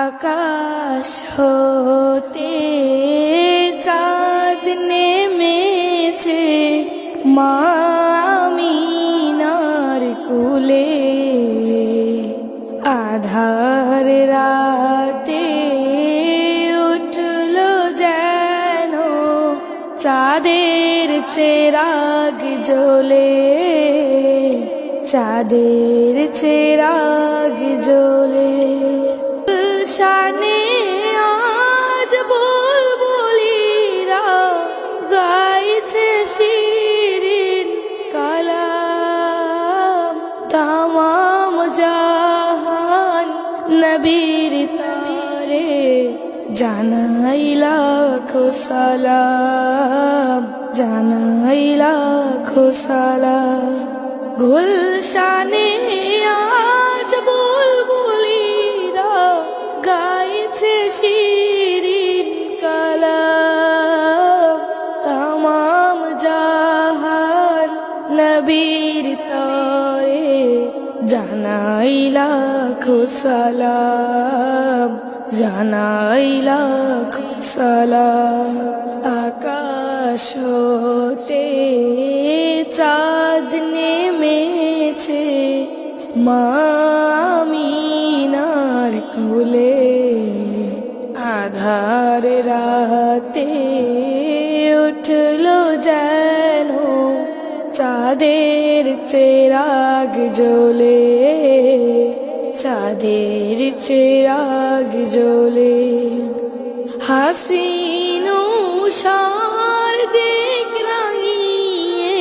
আকাশ হতে চাঁদ নেমেছে মা আমিনার কোলে। আধার রাতে উঠল যেন চাঁদের চেরাগ জ্বলে, চাঁদের চেরাগ জ্বলে। শানে আজ বুলবুলিরা গাইছে শিরিন কালাম। তামাম জাহান নবীর তারে জানাই লাখো সালাম, জানাই লাখো সালাম। গুলশানে আজ বুলবুলিরা গাইছে শিরিন কালাম। তামাম জাহান নবীর তরে জানাই লাখো সালাম, জানাই লাখো সালাম। আকাশ হতে চাঁদ নেমেছে মা আমিনার কোলে। আধার রাতে উঠল যেন চাঁদের চেরাগ জ্বলে, চাঁদের চেরাগ জ্বলে। হাসিন উষার দিক রাঙিয়ে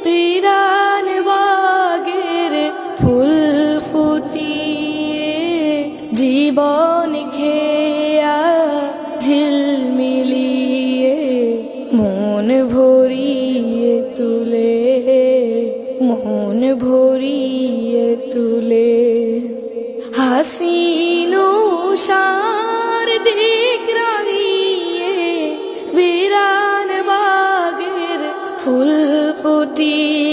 পিরান বাগের ফুল ফুটিয়ে জীবন খেয়া ঝিলমিলিয়ে মন ভরিয়ে তুলে, মন ভরিয়ে তুলে। হাসিন উষার দিক রাঙিয়ে বিরান বাগের ফুল ফুটিয়ে